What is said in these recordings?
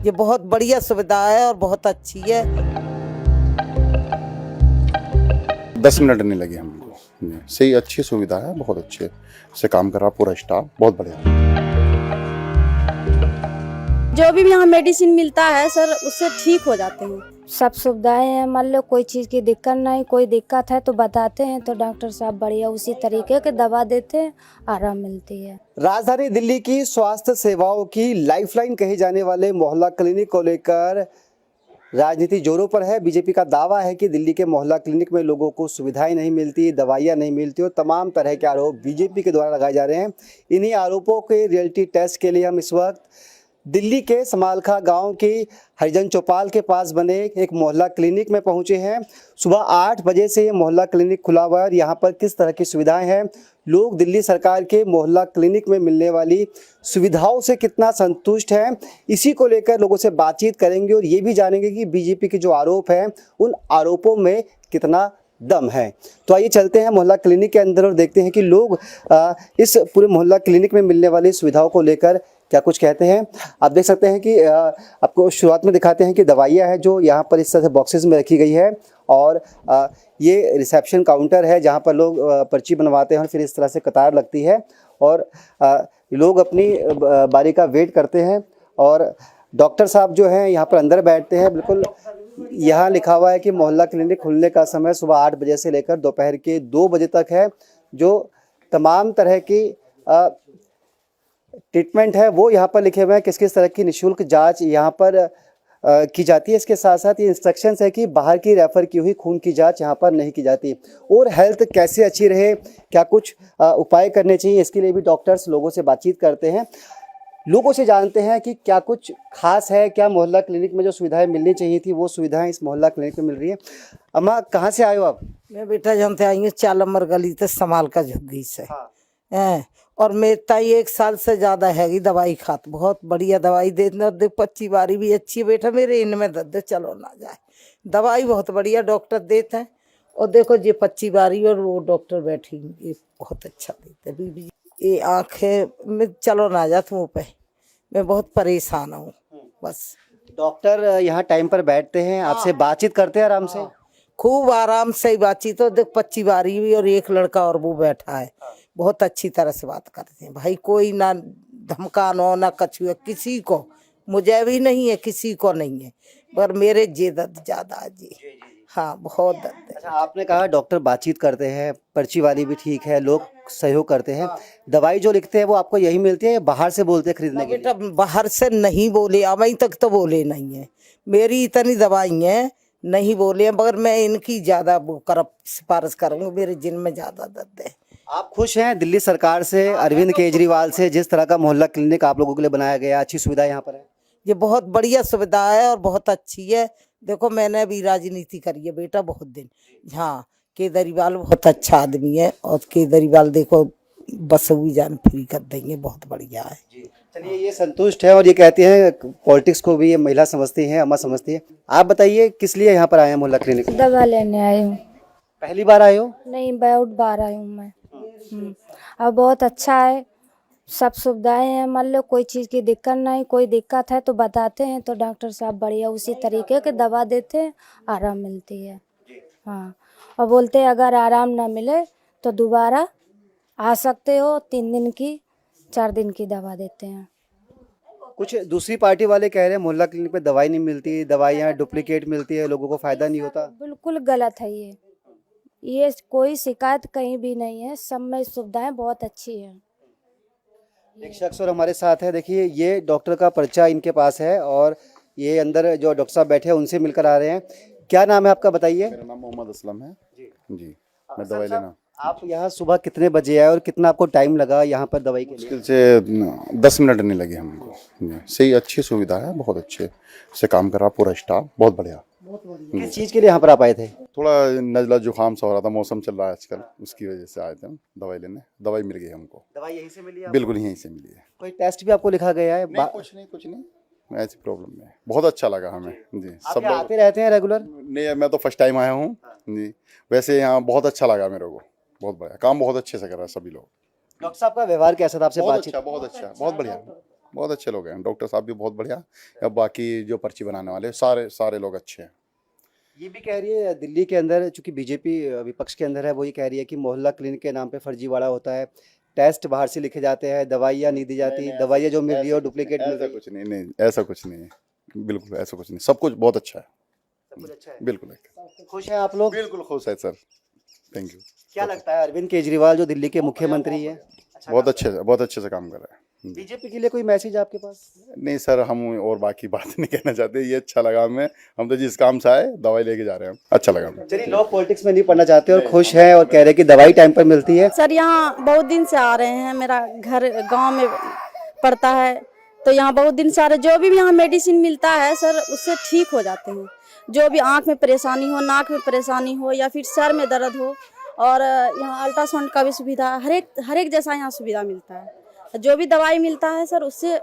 ये बहुत बढ़िया सुविधा है और बहुत अच्छी है। 10 मिनट नहीं लगे हमको जी। सही अच्छी सुविधा है, बहुत अच्छे से काम कर रहा पूरा स्टाफ, बहुत बढ़िया। जो भी यहाँ मेडिसिन मिलता है सर उससे ठीक हो जाते हैं। सब सुविधाएं हैं, मान लो कोई चीज़ की दिक्कत नहीं, कोई दिक्कत है तो बताते हैं तो डॉक्टर साहब बढ़िया उसी तरीके के दवा देते हैं, आराम मिलती है। राजधानी दिल्ली की स्वास्थ्य सेवाओं की लाइफलाइन कहे जाने वाले मोहल्ला क्लिनिक को लेकर राजनीति जोरों पर है। बीजेपी का दावा है कि दिल्ली के मोहल्ला क्लिनिक में लोगों को सुविधाएं नहीं मिलती, दवाइयां नहीं मिलती और तमाम तरह के आरोप बीजेपी के द्वारा लगाए जा रहे हैं। इन्हीं आरोपों के रियलिटी टेस्ट के लिए हम इस वक्त दिल्ली के समालखा गांव की हरिजन चौपाल के पास बने एक मोहल्ला क्लिनिक में पहुंचे हैं। सुबह 8 बजे से ये मोहल्ला क्लिनिक खुला हुआ है और यहाँ पर किस तरह की सुविधाएं हैं, लोग दिल्ली सरकार के मोहल्ला क्लिनिक में मिलने वाली सुविधाओं से कितना संतुष्ट हैं, इसी को लेकर लोगों से बातचीत करेंगे और ये भी जानेंगे कि बीजेपी के जो आरोप हैं उन आरोपों में कितना दम है। तो आइए चलते हैं मोहल्ला क्लिनिक के अंदर और देखते हैं कि लोग इस पूरे मोहल्ला क्लिनिक में मिलने वाली सुविधाओं को लेकर क्या कुछ कहते हैं। आप देख सकते हैं कि आपको शुरुआत में दिखाते हैं कि दवाइयाँ हैं जो यहाँ पर इस तरह से बॉक्सेस में रखी गई है और ये रिसेप्शन काउंटर है जहाँ पर लोग पर्ची बनवाते हैं और फिर इस तरह से कतार लगती है और लोग अपनी बारी का वेट करते हैं और डॉक्टर साहब जो हैं यहाँ पर अंदर बैठते हैं। बिल्कुल यहाँ लिखा हुआ है कि मोहल्ला क्लिनिक खुलने का समय सुबह 8 बजे से लेकर दोपहर के 2 बजे तक है। जो तमाम तरह की ट्रीटमेंट है वो यहाँ पर लिखे हुए हैं, किस किस तरह की निःशुल्क जांच यहाँ पर की जाती है। इसके साथ साथ ये इंस्ट्रक्शंस है कि बाहर की रेफ़र की हुई खून की जांच यहाँ पर नहीं की जाती। और हेल्थ कैसे अच्छी रहे, क्या कुछ उपाय करने चाहिए, इसके लिए भी डॉक्टर्स लोगों से बातचीत करते हैं, लोगों से जानते हैं कि क्या कुछ खास है, क्या मोहल्ला क्लिनिक में जो सुविधाएं मिलनी चाहिए थी वो सुविधाएं इस मोहल्ला क्लिनिक में मिल रही है। अम्मा कहाँ से आए हो आप? मैं बेटा जानते आई हूँ 4 नंबर गली से समाल का झुग्गी से। हैं और मेरी ताई 1 साल से ज़्यादा हैगी दवाई खात, बहुत बढ़िया दवाई देते और देख 25 बारी भी अच्छी है बेटा मेरे, इनमें दर्द चलो ना जाए, दवाई बहुत बढ़िया डॉक्टर देते हैं। और देखो ये 25 बारी और वो डॉक्टर बैठी ये बहुत अच्छा देते हैं। बीबी ये आँखें में चलो ना जात मुँह पे, मैं बहुत परेशान हूँ बस। डॉक्टर यहाँ टाइम पर बैठते हैं, आपसे बातचीत करते हैं आराम से? खूब आराम से बातचीत। तो देख 25 बारी भी और एक लड़का और वो बैठा है, बहुत अच्छी तरह से बात करते हैं भाई, कोई ना धमकानो ना कछुआ किसी को, मुझे भी नहीं है किसी को नहीं है, पर मेरे जे दर्द ज़्यादा है जी। हाँ बहुत दर्द है। अच्छा, आपने कहा डॉक्टर बातचीत करते हैं, पर्ची वाली भी ठीक है, लोग सहयोग करते हैं, दवाई जो लिखते हैं वो आपको यही मिलती है या बाहर से बोलते हैं खरीदने के लिए? बेटा बाहर से नहीं बोले, अभी तक तो बोले नहीं है, मेरी इतनी दवाई है नहीं बोले, मगर मैं इनकी ज़्यादा सिफारिश करूँगी, मेरे जिन में ज़्यादा दर्द है। आप खुश हैं दिल्ली सरकार से, अरविंद केजरीवाल से, जिस तरह का मोहल्ला क्लिनिक आप लोगों के लिए बनाया गया, अच्छी सुविधा यहाँ पर है? ये बहुत बढ़िया सुविधा है और बहुत अच्छी है। देखो मैंने भी राजनीति करी है बेटा बहुत दिन। हाँ केजरीवाल बहुत अच्छा आदमी है और केजरीवाल देखो बस भी जान फ्री कर देंगे, बहुत बढ़िया है। चलिए ये संतुष्ट है और ये कहते हैं पॉलिटिक्स को भी ये महिला समझती हैं, अम्मा समझती है। आप बताइए किस लिए यहाँ पर आए हैं मोहल्ला क्लिनिक? दवा लेने आई हूँ। पहली बार आए हो? नहीं, बहुत बार आई हूँ मैं। अब बहुत अच्छा है, सब सुविधाएं हैं, मान लो कोई चीज़ की दिक्कत नहीं, कोई दिक्कत है तो बताते हैं तो डॉक्टर साहब बढ़िया उसी तरीके के दवा देते हैं, आराम मिलती है। हाँ और बोलते हैं अगर आराम ना मिले तो दोबारा आ सकते हो, 3 दिन की 4 दिन की दवा देते हैं। कुछ दूसरी पार्टी वाले कह रहे हैं मोहल्ला क्लिनिक में दवाई नहीं मिलती, दवाइयाँ डुप्लीकेट मिलती है, लोगों को फायदा नहीं होता। बिल्कुल गलत है ये कोई शिकायत कहीं भी नहीं है, सब में सुविधाएं बहुत अच्छी हैं। एक शख्स और हमारे साथ है, देखिए ये डॉक्टर का पर्चा इनके पास है और ये अंदर जो डॉक्टर साहब बैठे हैं उनसे मिलकर आ रहे हैं। क्या नाम है आपका बताइए? मेरा नाम मोहम्मद असलम है जी। मैं दवाई लेना। आप यहाँ सुबह कितने बजे आए और कितना आपको टाइम लगा यहाँ पर दवाई के लिए? मुश्किल से 10 मिनट नहीं लगे हमको जी। सही अच्छी सुविधा है, बहुत अच्छे से काम कर रहा पूरा स्टाफ, बहुत बढ़िया। किस चीज़ के लिए यहाँ पर आप आए थे? थोड़ा नज़ला जुकाम सा हो रहा था, मौसम चल रहा है आजकल, उसकी वजह से आए थे हम दवाई लेने। दवाई मिल गई हमको। दवाई यहीं से मिली आपको? बिल्कुल यहीं से मिली है। कोई टेस्ट भी आपको लिखा गया है? कुछ नहीं ऐसी प्रॉब्लम नहीं है, बहुत अच्छा लगा हमें जी। आप सब यहाँ लोग आते रहते हैं रेगुलर? नहीं, मैं तो फर्स्ट टाइम आया हूँ जी। वैसे यहाँ बहुत अच्छा लगा मेरे को, बहुत बढ़िया काम, बहुत अच्छे से कर रहा है सभी लोग। डॉक्टर साहब का व्यवहार कैसा था आपसे बहुत बातचीत? अच्छा, बहुत अच्छा, बहुत बढ़िया, बहुत अच्छे लोग हैं, डॉक्टर साहब भी बहुत बढ़िया। अब बाकी जो पर्ची बनाने वाले सारे सारे लोग अच्छे हैं। ये भी कह रही है दिल्ली के अंदर, चूंकि बीजेपी विपक्ष के अंदर है, वो ये कह रही है कि मोहल्ला क्लिनिक के नाम पे फर्जीवाड़ा होता है, टेस्ट बाहर से लिखे जाते हैं, दवाइयाँ नहीं दी जाती, दवाइयाँ जो मिल रही है वो डुप्लीकेट मिल ऐसा रही है। कुछ नहीं, नहीं ऐसा कुछ नहीं है, बिल्कुल ऐसा कुछ नहीं, सब कुछ बहुत अच्छा है, सब कुछ अच्छा है। बिल्कुल खुश हैं आप लोग? बिल्कुल खुश है सर, थैंक यू। क्या लगता है अरविंद केजरीवाल जो दिल्ली के मुख्यमंत्री है, बहुत अच्छे से काम कर रहा है। बीजेपी के लिए कोई मैसेज आपके पास? नहीं सर, हम और बाकी बात नहीं कहना चाहते, ये अच्छा लगा हमें, हम तो जिस काम से आए दवाई लेके जा रहे हैं, अच्छा लगा हमें। चलिए, लोग पॉलिटिक्स में नहीं पढ़ना चाहते और खुश हैं और कह रहे हैं कि दवाई टाइम पर मिलती है। सर यहाँ बहुत दिन से आ रहे हैं, मेरा घर गांव में पड़ता है, तो यहाँ बहुत दिन से आ रहे, जो भी यहाँ मेडिसिन मिलता है सर उससे ठीक हो जाते हैं। जो भी आँख में परेशानी हो, नाक में परेशानी हो या फिर सर में दर्द हो, और यहाँ अल्ट्रासाउंड का भी सुविधा, हर एक जैसा यहाँ सुविधा मिलता है। जो भी दवाई मिलता है सर उससे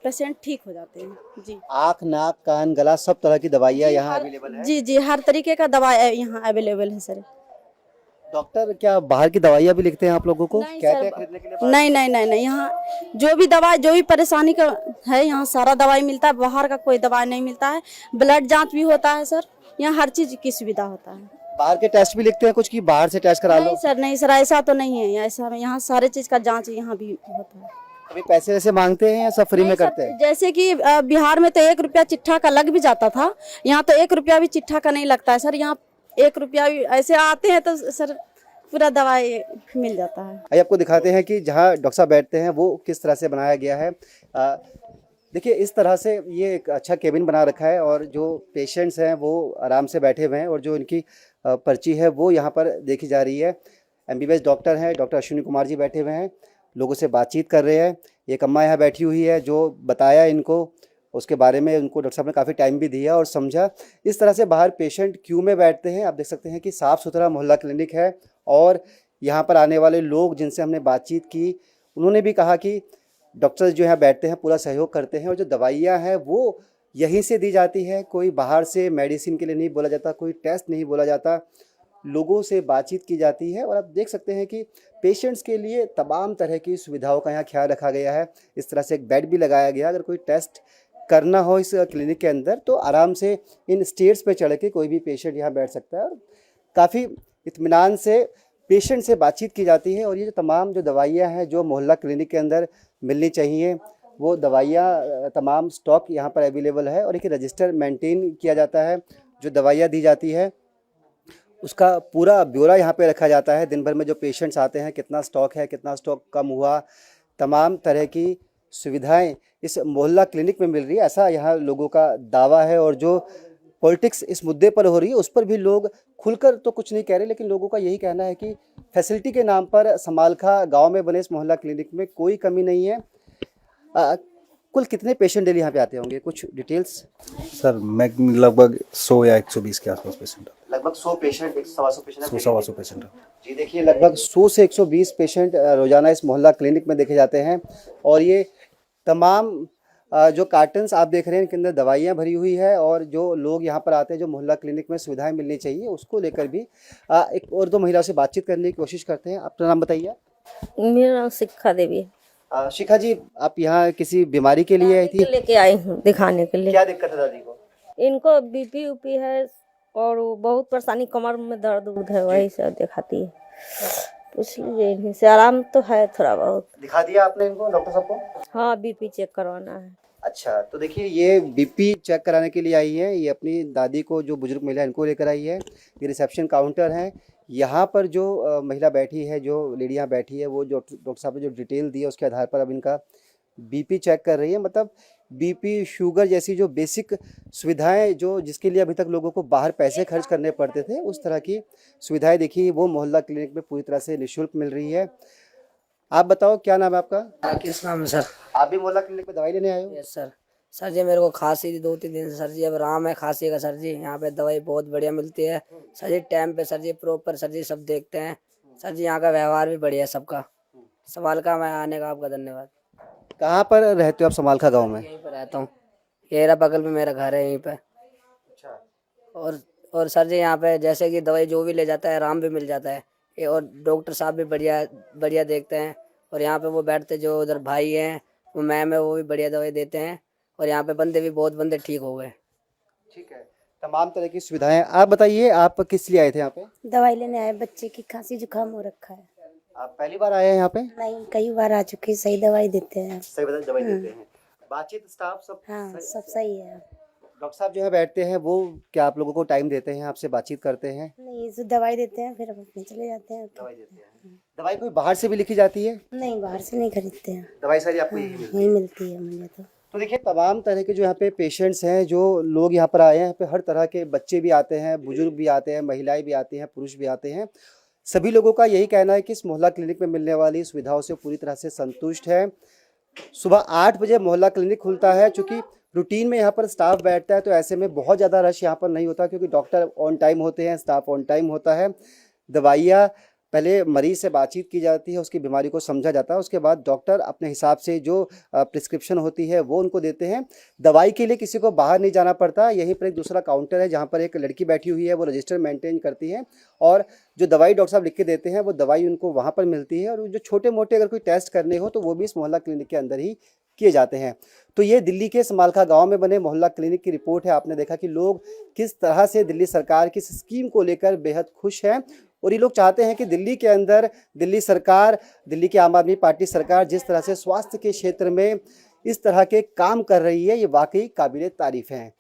पेशेंट ठीक हो जाते हैं जी। आँख, नाक, कान, गला सब तरह की दवाइयाँ यहाँ अवेलेबल है। जी जी, हर तरीके का दवाई यहाँ अवेलेबल है सर। डॉक्टर क्या बाहर की दवाइयाँ भी लिखते हैं आप लोगों को? नहीं कहते सर, हैं खरीदने के लिए? नहीं नहीं नहीं नहीं, यहाँ जो भी दवाई, जो भी परेशानी का है यहाँ सारा दवाई मिलता है, बाहर का कोई दवाई नहीं मिलता है। ब्लड जांच भी होता है सर, यहाँ हर चीज की सुविधा होता है। बाहर के टेस्ट भी लिखते हैं कुछ, की बाहर से टेस्ट करा लो? नहीं सर, नहीं सर, ऐसा तो नहीं है, ऐसा यहाँ सारे चीज का जांच यहाँ भी होता है। अभी पैसे वैसे मांगते हैं या सब फ्री में नहीं सर, करते हैं? जैसे कि बिहार में तो 1 रुपया चिट्ठा का लग भी जाता था, यहाँ तो 1 रुपया भी चिट्ठा का नहीं लगता है सर। यहाँ 1 रुपया भी ऐसे आते हैं तो सर पूरा दवाई मिल जाता है। आइए आपको दिखाते हैं कि जहाँ डॉक्टर साहब बैठते हैं वो किस तरह से बनाया गया है। देखिए, इस तरह से ये एक अच्छा केबिन बना रखा है और जो पेशेंट्स हैं वो आराम से बैठे हुए हैं और जो इनकी पर्ची है वो यहाँ पर देखी जा रही है। MBBS डॉक्टर हैं, डॉक्टर अश्विनी कुमार जी बैठे हुए हैं, लोगों से बातचीत कर रहे हैं। एक अम्मा यहाँ बैठी हुई है जो बताया इनको, उसके बारे में उनको डॉक्टर साहब ने काफ़ी टाइम भी दिया और समझा। इस तरह से बाहर पेशेंट क्यू में बैठते हैं। आप देख सकते हैं कि साफ़ सुथरा मोहल्ला क्लिनिक है और यहाँ पर आने वाले लोग जिनसे हमने बातचीत की उन्होंने भी कहा कि डॉक्टर्स जो यहाँ बैठते हैं पूरा सहयोग करते हैं और जो दवाइयाँ हैं वो यहीं से दी जाती है। कोई बाहर से मेडिसिन के लिए नहीं बोला जाता, कोई टेस्ट नहीं बोला जाता, लोगों से बातचीत की जाती है। और आप देख सकते हैं कि पेशेंट्स के लिए तमाम तरह की सुविधाओं का यहाँ ख्याल रखा गया है। इस तरह से एक बेड भी लगाया गया, अगर कोई टेस्ट करना हो इस क्लिनिक के अंदर तो आराम से इन स्टेयर्स पे चढ़ के कोई भी पेशेंट यहाँ बैठ सकता है और काफ़ी इत्मीनान से पेशेंट से बातचीत की जाती है। और ये जो तमाम जो दवाइयाँ हैं जो मोहल्ला क्लिनिक के अंदर मिलनी चाहिए वो दवाइयाँ तमाम स्टॉक यहाँ पर अवेलेबल है और एक रजिस्टर मेंटेन किया जाता है। जो दवाइयाँ दी जाती है उसका पूरा ब्यौरा यहाँ पे रखा जाता है। दिन भर में जो पेशेंट्स आते हैं कितना स्टॉक है, कितना स्टॉक कम हुआ, तमाम तरह की सुविधाएं इस मोहल्ला क्लिनिक में मिल रही है, ऐसा यहाँ लोगों का दावा है। और जो पॉलिटिक्स इस मुद्दे पर हो रही है उस पर भी लोग खुलकर तो कुछ नहीं कह रहे, लेकिन लोगों का यही कहना है कि फैसिलिटी के नाम पर समालखा गांव में बने इस मोहल्ला क्लिनिक में कोई कमी नहीं है। कुल कितने पेशेंट डेली यहाँ पे आते होंगे, कुछ डिटेल्स? सर मैं लगभग 100 या 120 के आसपास पेशेंट है। लगभग 100 पेशेंट, 100 पेशेंट 100 पेशेंट है जी। देखिए, लगभग 100 से 120 पेशेंट रोजाना इस मोहल्ला क्लिनिक में देखे जाते हैं और ये तमाम जो कार्टन्स आप देख रहे हैं इनके अंदर दवाइयाँ भरी हुई है और जो लोग यहाँ पर आते हैं जो मोहल्ला क्लिनिक में सुविधाएं मिलनी चाहिए उसको लेकर भी एक और दो महिलाओं से बातचीत करने की कोशिश करते हैं। अपना नाम बताइए। मेरा नाम शिखा देवी है। शिखा जी, आप यहाँ किसी बीमारी के लिए आई थी? लेके आई हूँ दिखाने के लिए। क्या दिक्कत है दादी को? इनको बीपी उपी है और वो बहुत परेशानी, कमर में दर्द उर्द है, वही सब दिखाती है। पूछ लीजिए इन्हीं से, आराम तो है थोड़ा बहुत। दिखा दिया आपने इनको डॉक्टर साहब को? हाँ, बीपी चेक करवाना है। अच्छा, तो देखिए ये बीपी चेक कराने के लिए आई है। ये अपनी दादी को, जो बुजुर्ग महिला इनको लेकर आई है। ये रिसेप्शन काउंटर है। यहाँ पर जो महिला बैठी है, जो लेडी यहाँ बैठी है, वो जो डॉक्टर साहब ने जो डिटेल दी है उसके आधार पर अब इनका बीपी चेक कर रही है। मतलब बीपी, शुगर जैसी जो बेसिक सुविधाएं जो जिसके लिए अभी तक लोगों को बाहर पैसे खर्च करने पड़ते थे, उस तरह की सुविधाएं देखिए वो मोहल्ला क्लिनिक में पूरी तरह से निःशुल्क मिल रही है। आप बताओ, क्या नाम है आपका? किस नाम है सर? आप भी मोहल्ला क्लिनिक में दवाई लेने आए हो? Yes sir. सर जी मेरे को खांसी थी 2-3 दिन से सर जी, अब आराम है खांसी का सर जी। यहाँ पे दवाई बहुत बढ़िया मिलती है सर जी, टाइम पे सर जी, प्रॉपर सर जी, सब देखते हैं सर जी। यहाँ का व्यवहार भी बढ़िया है सबका। सवाल का मैं आने का आपका धन्यवाद। कहाँ पर रहते हो आप? समालखा गाँव में? यहीं पर रहता हूँ, ये रहा बगल में मेरा घर है यहीं पे। और सर जी यहाँ पे जैसे कि दवाई जो भी ले जाता है आराम भी मिल जाता है और डॉक्टर साहब भी बढ़िया बढ़िया देखते हैं। और यहाँ पे वो बैठते जो उधर भाई हैं वो मैम है वो भी बढ़िया दवाई देते हैं, और यहाँ पे बंदे भी बहुत बंदे ठीक हो गए। ठीक है, तमाम तरह की सुविधाएं। आप बताइए, आप किस लिए आए थे यहाँ पे? दवाई लेने आए, बच्चे की खांसी जुकाम हो रखा है। आप पहली बार आए हैं यहाँ पे? नहीं, कई बार आ चुकी, सही दवाई देते हैं। सही बता, दवाई देते हैं। बातचीत स्टाफ सब हाँ, सब सही है। डॉक्टर साहब जो है बैठते हैं, वो क्या आप लोगों को टाइम देते हैं, आपसे बातचीत करते हैं? नहीं, जो दवाई देते हैं फिर हम अपने चले जाते हैं। दवाई देते हैं। दवाई कोई बाहर से भी लिखी जाती है? नहीं, बाहर से नहीं खरीदते हैं, दवाई सारी आपको यही मिलती है? यही मिलती है मुझे तो। देखिए, तमाम तरह के जो यहाँ पे पेशेंट्स हैं, जो लोग यहाँ पर आए हैं, यहाँ पे हर तरह के बच्चे भी आते हैं, बुजुर्ग भी आते हैं, महिलाएं भी आती हैं, पुरुष भी आते हैं। सभी लोगों का यही कहना है कि इस मोहल्ला क्लिनिक में मिलने वाली सुविधाओं से पूरी तरह से संतुष्ट है। सुबह 8 बजे मोहल्ला क्लिनिक खुलता है। चूँकि रूटीन में यहाँ पर स्टाफ बैठता है, तो ऐसे में बहुत ज़्यादा रश यहाँ पर नहीं होता, क्योंकि डॉक्टर ऑन टाइम होते हैं, स्टाफ ऑन टाइम होता है। दवाइयाँ पहले मरीज़ से बातचीत की जाती है, उसकी बीमारी को समझा जाता है, उसके बाद डॉक्टर अपने हिसाब से जो प्रिस्क्रिप्शन होती है वो उनको देते हैं। दवाई के लिए किसी को बाहर नहीं जाना पड़ता। यहीं पर एक दूसरा काउंटर है, जहाँ पर एक लड़की बैठी हुई है, वो रजिस्टर मेंटेन करती है, और जो दवाई डॉक्टर साहब लिख के देते हैं वो दवाई उनको वहाँ पर मिलती है। और जो छोटे मोटे अगर कोई टेस्ट करने हो तो वो भी इस मोहल्ला क्लिनिक के अंदर ही किए जाते हैं। तो ये दिल्ली के समालखा गांव में बने मोहल्ला क्लिनिक की रिपोर्ट है। आपने देखा कि लोग किस तरह से दिल्ली सरकार की इस स्कीम को लेकर बेहद खुश हैं, और ये लोग चाहते हैं कि दिल्ली के अंदर दिल्ली सरकार, दिल्ली की आम आदमी पार्टी सरकार जिस तरह से स्वास्थ्य के क्षेत्र में इस तरह के काम कर रही है, ये वाकई काबिले तारीफ हैं।